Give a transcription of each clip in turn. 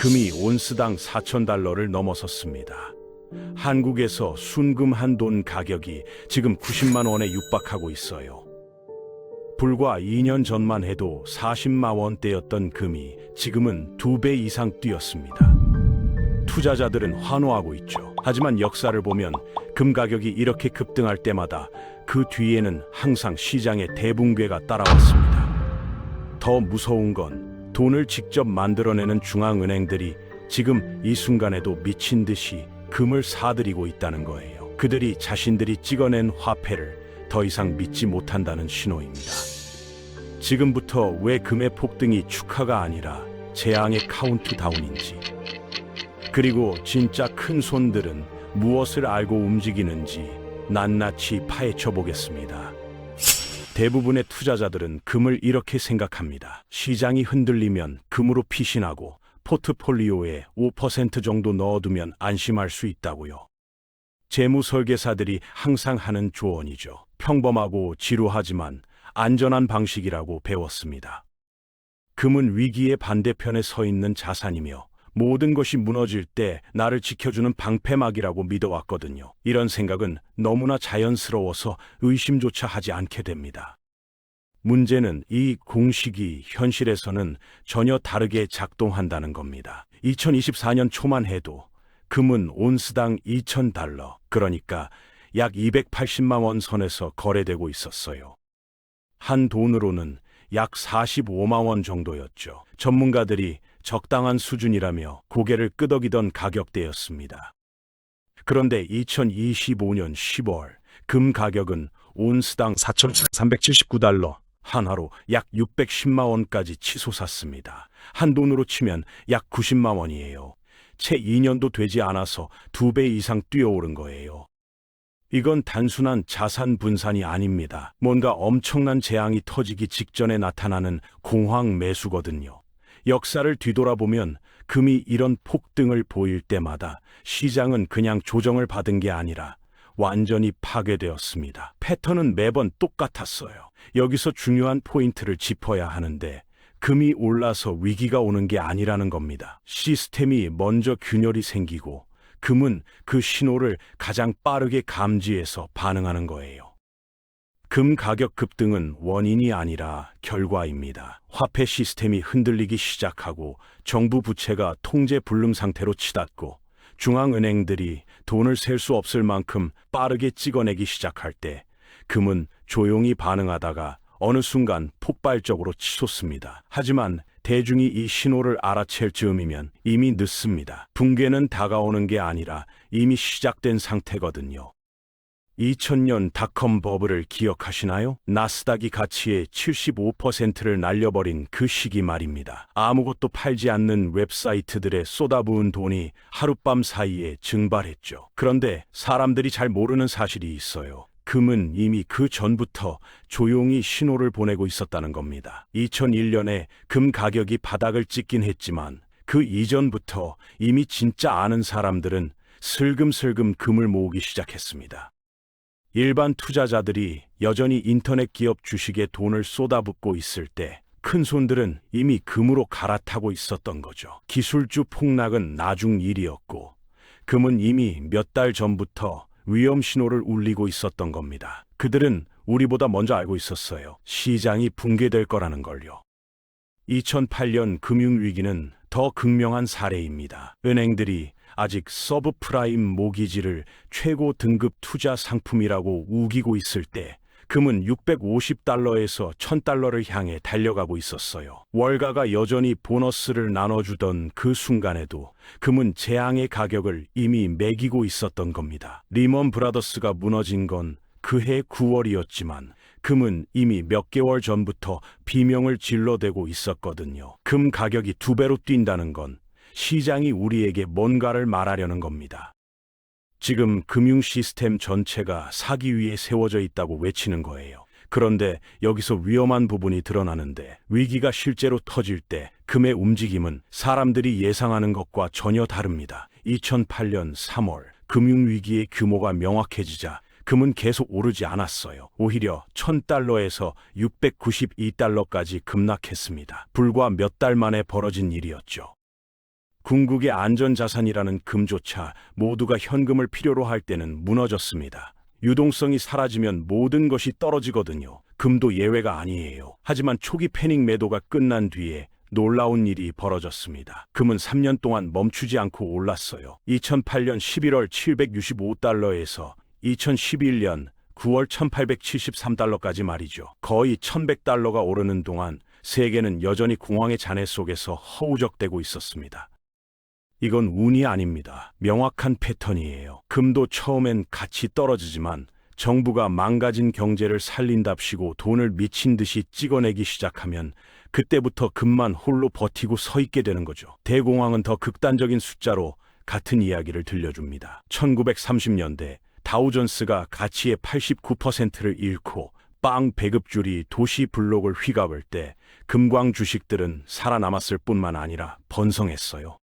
금이 온스당 4,000달러를 넘어섰습니다. 한국에서 순금 한 돈 가격이 지금 90만 원에 육박하고 있어요. 불과 2년 전만 해도 40만 원대였던 금이 지금은 2배 이상 뛰었습니다. 투자자들은 환호하고 있죠. 하지만 역사를 보면 금 가격이 이렇게 급등할 때마다 그 뒤에는 항상 시장의 대붕괴가 따라왔습니다. 더 무서운 건 돈을 직접 만들어내는 중앙은행들이 지금 이 순간에도 미친 듯이 금을 사들이고 있다는 거예요. 그들이 자신들이 찍어낸 화폐를 더 이상 믿지 못한다는 신호입니다. 지금부터 왜 금의 폭등이 축하가 아니라 재앙의 카운트다운인지, 그리고 진짜 큰 손들은 무엇을 알고 움직이는지 낱낱이 파헤쳐 보겠습니다. 대부분의 투자자들은 금을 이렇게 생각합니다. 시장이 흔들리면 금으로 피신하고 포트폴리오에 5% 정도 넣어두면 안심할 수 있다고요. 재무 설계사들이 항상 하는 조언이죠. 평범하고 지루하지만 안전한 방식이라고 배웠습니다. 금은 위기의 반대편에 서 있는 자산이며 모든 것이 무너질 때 나를 지켜주는 방패막이라고 믿어왔거든요. 이런 생각은 너무나 자연스러워서 의심조차 하지 않게 됩니다. 문제는 이 공식이 현실에서는 전혀 다르게 작동한다는 겁니다. 2024년 초만 해도 금은 온스당 2,000달러, 그러니까 약 280만 원 선에서 거래되고 있었어요. 한 돈으로는 약 45만 원 정도였죠. 전문가들이 적당한 수준이라며 고개를 끄덕이던 가격대였습니다. 그런데 2025년 10월 금 가격은 온스당 4,379달러, 한화로 약 610만 원까지 치솟았습니다. 한 돈으로 치면 약 90만 원이에요. 채 2년도 되지 않아서 2배 이상 뛰어오른 거예요. 이건 단순한 자산 분산이 아닙니다. 뭔가 엄청난 재앙이 터지기 직전에 나타나는 공황 매수거든요. 역사를 뒤돌아보면 금이 이런 폭등을 보일 때마다 시장은 그냥 조정을 받은 게 아니라 완전히 파괴되었습니다. 패턴은 매번 똑같았어요. 여기서 중요한 포인트를 짚어야 하는데, 금이 올라서 위기가 오는 게 아니라는 겁니다. 시스템이 먼저 균열이 생기고 금은 그 신호를 가장 빠르게 감지해서 반응하는 거예요. 금 가격 급등은 원인이 아니라 결과입니다. 화폐 시스템이 흔들리기 시작하고 정부 부채가 통제 불능 상태로 치닫고 중앙은행들이 돈을 셀 수 없을 만큼 빠르게 찍어내기 시작할 때 금은 조용히 반응하다가 어느 순간 폭발적으로 치솟습니다. 하지만 대중이 이 신호를 알아챌 즈음이면 이미 늦습니다. 붕괴는 다가오는 게 아니라 이미 시작된 상태거든요. 2000년 닷컴 버블을 기억하시나요? 나스닥이 가치의 75%를 날려버린 그 시기 말입니다. 아무것도 팔지 않는 웹사이트들에 쏟아부은 돈이 하룻밤 사이에 증발했죠. 그런데 사람들이 잘 모르는 사실이 있어요. 금은 이미 그 전부터 조용히 신호를 보내고 있었다는 겁니다. 2001년에 금 가격이 바닥을 찍긴 했지만 그 이전부터 이미 진짜 아는 사람들은 슬금슬금 금을 모으기 시작했습니다. 일반 투자자들이 여전히 인터넷 기업 주식에 돈을 쏟아붓고 있을 때 큰 손들은 이미 금으로 갈아타고 있었던 거죠. 기술주 폭락은 나중 일이었고 금은 이미 몇 달 전부터 위험 신호를 울리고 있었던 겁니다. 그들은 우리보다 먼저 알고 있었어요. 시장이 붕괴될 거라는 걸요. 2008년 금융위기는 더 극명한 사례입니다. 은행들이 아직 서브프라임 모기지를 최고 등급 투자 상품이라고 우기고 있을 때 금은 650달러에서 1000달러를 향해 달려가고 있었어요. 월가가 여전히 보너스를 나눠주던 그 순간에도 금은 재앙의 가격을 이미 매기고 있었던 겁니다. 리먼 브라더스가 무너진 건 그해 9월이었지만 금은 이미 몇 개월 전부터 비명을 질러대고 있었거든요. 금 가격이 2배로 뛴다는 건 시장이 우리에게 뭔가를 말하려는 겁니다. 지금 금융 시스템 전체가 사기 위에 세워져 있다고 외치는 거예요. 그런데 여기서 위험한 부분이 드러나는데, 위기가 실제로 터질 때 금의 움직임은 사람들이 예상하는 것과 전혀 다릅니다. 2008년 3월 금융위기의 규모가 명확해지자 금은 계속 오르지 않았어요. 오히려 1000달러에서 692달러까지 급락했습니다. 불과 몇 달 만에 벌어진 일이었죠. 궁극의 안전자산이라는 금조차 모두가 현금을 필요로 할 때는 무너졌습니다. 유동성이 사라지면 모든 것이 떨어지거든요. 금도 예외가 아니에요. 하지만 초기 패닉 매도가 끝난 뒤에 놀라운 일이 벌어졌습니다. 금은 3년 동안 멈추지 않고 올랐어요. 2008년 11월 765달러에서 2011년 9월 1873달러까지 말이죠. 거의 1100달러가 오르는 동안 세계는 여전히 공황의 잔해 속에서 허우적대고 있었습니다. 이건 운이 아닙니다. 명확한 패턴이에요. 금도 처음엔 같이 떨어지지만 정부가 망가진 경제를 살린답시고 돈을 미친 듯이 찍어내기 시작하면 그때부터 금만 홀로 버티고 서 있게 되는 거죠. 대공황은 더 극단적인 숫자로 같은 이야기를 들려줍니다. 1930년대 다우존스가 가치의 89%를 잃고 빵 배급줄이 도시 블록을 휘감을 때 금광 주식들은 살아남았을 뿐만 아니라 번성했어요.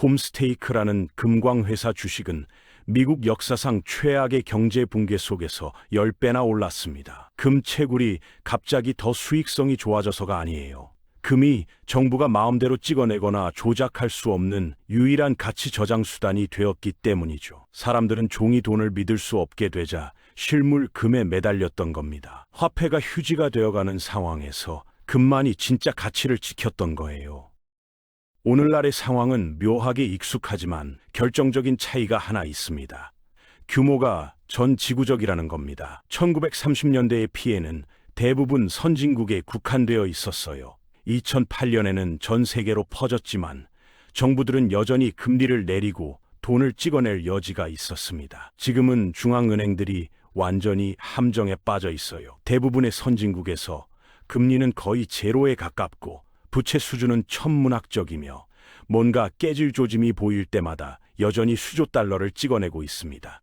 홈스테이크라는 금광회사 주식은 미국 역사상 최악의 경제 붕괴 속에서 10배나 올랐습니다. 금 채굴이 갑자기 더 수익성이 좋아져서가 아니에요. 금이 정부가 마음대로 찍어내거나 조작할 수 없는 유일한 가치 저장 수단이 되었기 때문이죠. 사람들은 종이 돈을 믿을 수 없게 되자 실물 금에 매달렸던 겁니다. 화폐가 휴지가 되어가는 상황에서 금만이 진짜 가치를 지켰던 거예요. 오늘날의 상황은 묘하게 익숙하지만 결정적인 차이가 하나 있습니다. 규모가 전 지구적이라는 겁니다. 1930년대의 피해는 대부분 선진국에 국한되어 있었어요. 2008년에는 전 세계로 퍼졌지만 정부들은 여전히 금리를 내리고 돈을 찍어낼 여지가 있었습니다. 지금은 중앙은행들이 완전히 함정에 빠져 있어요. 대부분의 선진국에서 금리는 거의 제로에 가깝고 부채 수준은 천문학적이며 뭔가 깨질 조짐이 보일 때마다 여전히 수조 달러를 찍어내고 있습니다.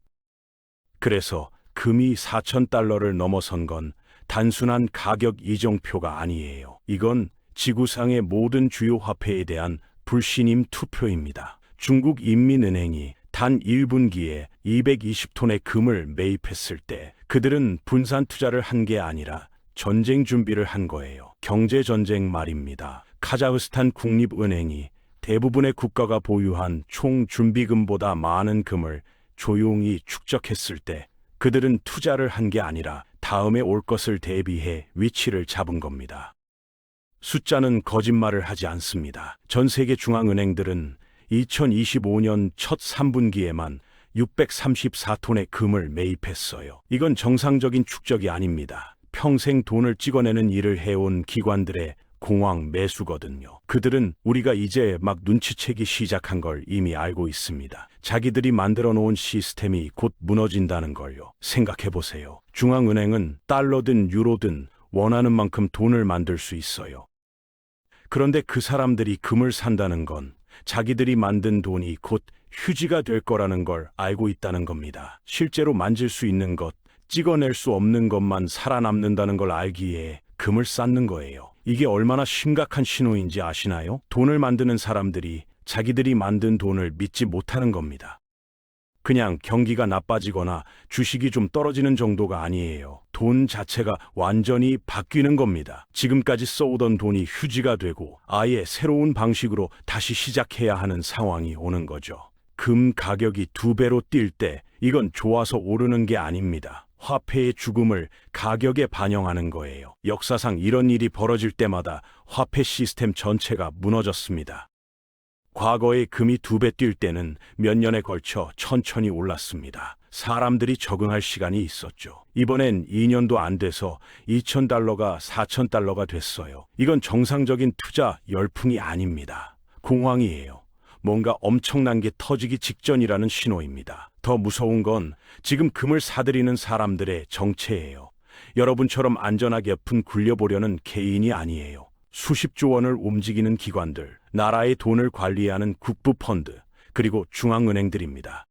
그래서 금이 4,000달러를 넘어선 건 단순한 가격 이정표가 아니에요. 이건 지구상의 모든 주요 화폐에 대한 불신임 투표입니다. 중국 인민은행이 단 1분기에 220톤의 금을 매입했을 때 그들은 분산 투자를 한 게 아니라 전쟁 준비를 한 거예요. 경제전쟁 말입니다. 카자흐스탄 국립은행이 대부분의 국가가 보유한 총 준비금보다 많은 금을 조용히 축적했을 때 그들은 투자를 한 게 아니라 다음에 올 것을 대비해 위치를 잡은 겁니다. 숫자는 거짓말을 하지 않습니다. 전 세계 중앙은행들은 2025년 첫 3분기에만 634톤의 금을 매입했어요. 이건 정상적인 축적이 아닙니다. 평생 돈을 찍어내는 일을 해온 기관들의 공황 매수거든요. 그들은 우리가 이제 막 눈치채기 시작한 걸 이미 알고 있습니다. 자기들이 만들어 놓은 시스템이 곧 무너진다는 걸요. 생각해 보세요. 중앙은행은 달러든 유로든 원하는 만큼 돈을 만들 수 있어요. 그런데 그 사람들이 금을 산다는 건 자기들이 만든 돈이 곧 휴지가 될 거라는 걸 알고 있다는 겁니다. 실제로 만질 수 있는 것, 찍어낼 수 없는 것만 살아남는다는 걸 알기에 금을 쌓는 거예요. 이게 얼마나 심각한 신호인지 아시나요? 돈을 만드는 사람들이 자기들이 만든 돈을 믿지 못하는 겁니다. 그냥 경기가 나빠지거나 주식이 좀 떨어지는 정도가 아니에요. 돈 자체가 완전히 바뀌는 겁니다. 지금까지 써오던 돈이 휴지가 되고 아예 새로운 방식으로 다시 시작해야 하는 상황이 오는 거죠. 금 가격이 2배로 뛸 때 이건 좋아서 오르는 게 아닙니다. 화폐의 죽음을 가격에 반영하는 거예요. 역사상 이런 일이 벌어질 때마다 화폐 시스템 전체가 무너졌습니다. 과거에 금이 2배 뛸 때는 몇 년에 걸쳐 천천히 올랐습니다. 사람들이 적응할 시간이 있었죠. 이번엔 2년도 안 돼서 2,000달러가 4,000달러가 됐어요. 이건 정상적인 투자 열풍이 아닙니다. 공황이에요. 뭔가 엄청난 게 터지기 직전이라는 신호입니다. 더 무서운 건 지금 금을 사들이는 사람들의 정체예요. 여러분처럼 안전하게 푼 굴려보려는 개인이 아니에요. 수십조 원을 움직이는 기관들, 나라의 돈을 관리하는 국부펀드, 그리고 중앙은행들입니다.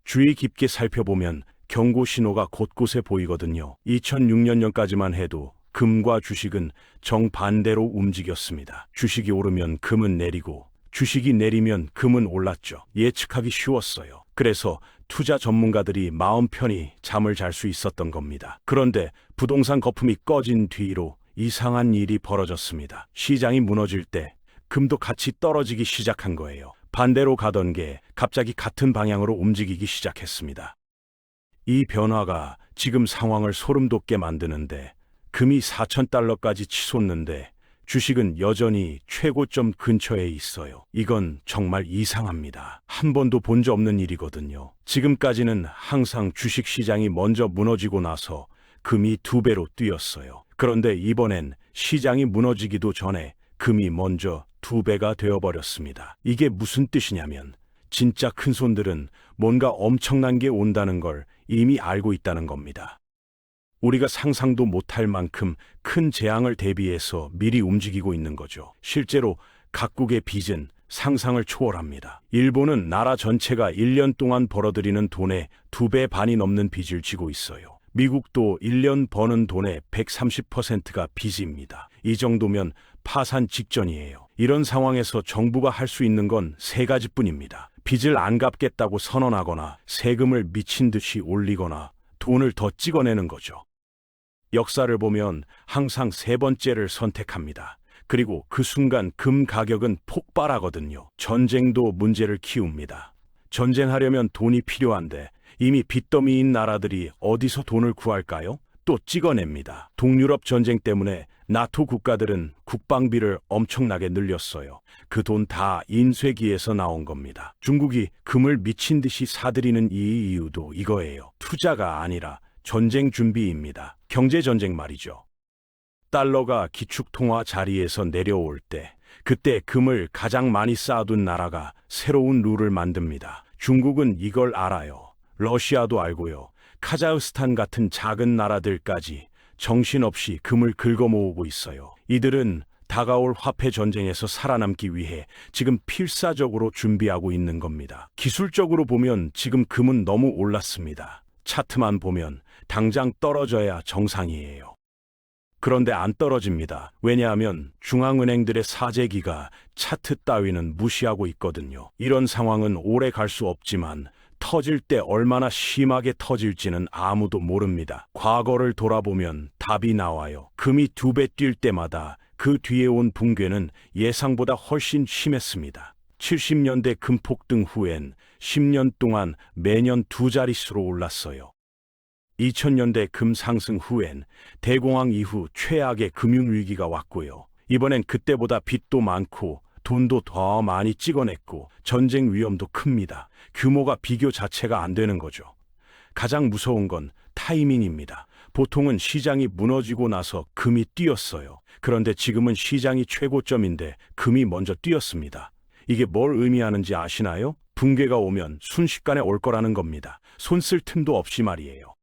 주의 깊게 살펴보면 경고 신호가 곳곳에 보이거든요. 2006년까지만 해도 금과 주식은 정반대로 움직였습니다. 주식이 오르면 금은 내리고 주식이 내리면 금은 올랐죠. 예측하기 쉬웠어요. 그래서 투자 전문가들이 마음 편히 잠을 잘 수 있었던 겁니다. 그런데 부동산 거품이 꺼진 뒤로 이상한 일이 벌어졌습니다. 시장이 무너질 때 금도 같이 떨어지기 시작한 거예요. 반대로 가던 게 갑자기 같은 방향으로 움직이기 시작했습니다. 이 변화가 지금 상황을 소름 돋게 만드는데, 금이 4,000달러까지 치솟는데 주식은 여전히 최고점 근처에 있어요. 이건 정말 이상합니다. 한 번도 본 적 없는 일이거든요. 지금까지는 항상 주식 시장이 먼저 무너지고 나서 금이 2배로 뛰었어요. 그런데 이번엔 시장이 무너지기도 전에 금이 먼저 2배가 되어버렸습니다. 이게 무슨 뜻이냐면 진짜 큰 손들은 뭔가 엄청난 게 온다는 걸 이미 알고 있다는 겁니다. 우리가 상상도 못할 만큼 큰 재앙을 대비해서 미리 움직이고 있는 거죠. 실제로 각국의 빚은 상상을 초월합니다. 일본은 나라 전체가 1년 동안 벌어들이는 돈의 2배 반이 넘는 빚을 지고 있어요. 미국도 1년 버는 돈의 130%가 빚입니다. 이 정도면 파산 직전이에요. 이런 상황에서 정부가 할 수 있는 건 3가지뿐입니다. 빚을 안 갚겠다고 선언하거나 세금을 미친 듯이 올리거나 돈을 더 찍어내는 거죠. 역사를 보면 항상 3번째를 선택합니다. 그리고 그 순간 금 가격은 폭발하거든요. 전쟁도 문제를 키웁니다. 전쟁하려면 돈이 필요한데 이미 빚더미인 나라들이 어디서 돈을 구할까요? 또 찍어냅니다. 동유럽 전쟁 때문에 나토 국가들은 국방비를 엄청나게 늘렸어요. 그 돈 다 인쇄기에서 나온 겁니다. 중국이 금을 미친 듯이 사들이는 이 이유도 이거예요. 투자가 아니라 전쟁 준비입니다. 경제전쟁 말이죠. 달러가 기축통화 자리에서 내려올 때, 그때 금을 가장 많이 쌓아둔 나라가 새로운 룰을 만듭니다. 중국은 이걸 알아요. 러시아도 알고요. 카자흐스탄 같은 작은 나라들까지 정신없이 금을 긁어모으고 있어요. 이들은 다가올 화폐 전쟁에서 살아남기 위해 지금 필사적으로 준비하고 있는 겁니다. 기술적으로 보면 지금 금은 너무 올랐습니다. 차트만 보면 당장 떨어져야 정상이에요. 그런데 안 떨어집니다. 왜냐하면 중앙은행들의 사재기가 차트 따위는 무시하고 있거든요. 이런 상황은 오래 갈 수 없지만 터질 때 얼마나 심하게 터질지는 아무도 모릅니다. 과거를 돌아보면 답이 나와요. 금이 2배 뛸 때마다 그 뒤에 온 붕괴는 예상보다 훨씬 심했습니다. 70년대 금 폭등 후엔 10년 동안 매년 2자릿수로 올랐어요. 2000년대 금 상승 후엔 대공황 이후 최악의 금융위기가 왔고요. 이번엔 그때보다 빚도 많고 돈도 더 많이 찍어냈고 전쟁 위험도 큽니다. 규모가 비교 자체가 안 되는 거죠. 가장 무서운 건 타이밍입니다. 보통은 시장이 무너지고 나서 금이 뛰었어요. 그런데 지금은 시장이 최고점인데 금이 먼저 뛰었습니다. 이게 뭘 의미하는지 아시나요? 붕괴가 오면 순식간에 올 거라는 겁니다. 손 쓸 틈도 없이 말이에요.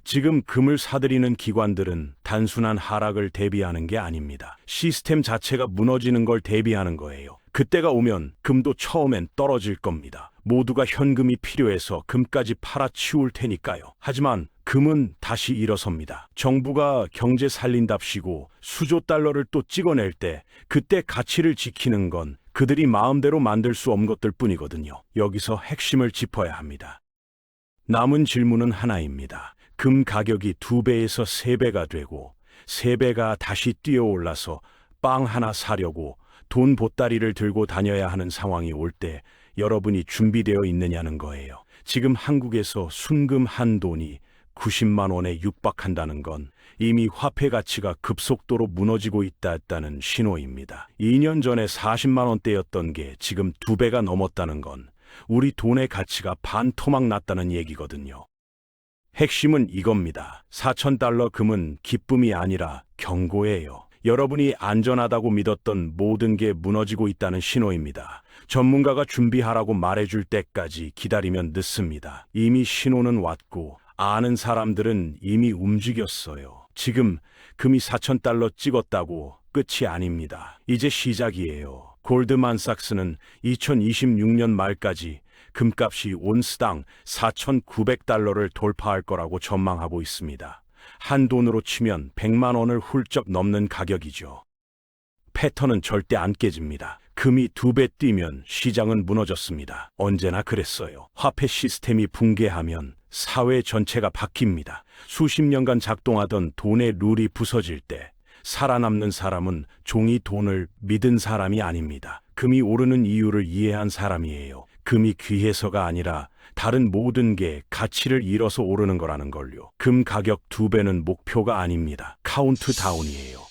지금 금을 사들이는 기관들은 단순한 하락을 대비하는 게 아닙니다. 시스템 자체가 무너지는 걸 대비하는 거예요. 그때가 오면 금도 처음엔 떨어질 겁니다. 모두가 현금이 필요해서 금까지 팔아치울 테니까요. 하지만 금은 다시 일어섭니다. 정부가 경제 살린답시고 수조 달러를 또 찍어낼 때 그때 가치를 지키는 건 그들이 마음대로 만들 수 없는 것들 뿐이거든요. 여기서 핵심을 짚어야 합니다. 남은 질문은 하나입니다. 금 가격이 2배에서 3배가 되고 3배가 다시 뛰어올라서 빵 하나 사려고 돈 보따리를 들고 다녀야 하는 상황이 올 때 여러분이 준비되어 있느냐는 거예요. 지금 한국에서 순금 한 돈이 90만 원에 육박한다는 건 이미 화폐 가치가 급속도로 무너지고 있다는 신호입니다. 2년 전에 40만 원대였던 게 지금 2배가 넘었다는 건 우리 돈의 가치가 반토막 났다는 얘기거든요. 핵심은 이겁니다. 4,000달러 금은 기쁨이 아니라 경고예요. 여러분이 안전하다고 믿었던 모든 게 무너지고 있다는 신호입니다. 전문가가 준비하라고 말해줄 때까지 기다리면 늦습니다. 이미 신호는 왔고 아는 사람들은 이미 움직였어요. 지금 금이 4,000달러 찍었다고 끝이 아닙니다. 이제 시작이에요. 골드만삭스는 2026년 말까지 금값이 온스당 4,900달러를 돌파할 거라고 전망하고 있습니다. 한 돈으로 치면 100만 원을 훌쩍 넘는 가격이죠. 패턴은 절대 안 깨집니다. 금이 2배 뛰면 시장은 무너졌습니다. 언제나 그랬어요. 화폐 시스템이 붕괴하면 사회 전체가 바뀝니다. 수십 년간 작동하던 돈의 룰이 부서질 때 살아남는 사람은 종이 돈을 믿은 사람이 아닙니다. 금이 오르는 이유를 이해한 사람이에요. 금이 귀해서가 아니라 다른 모든 게 가치를 잃어서 오르는 거라는 걸요. 금 가격 2배는 목표가 아닙니다. 카운트다운이에요.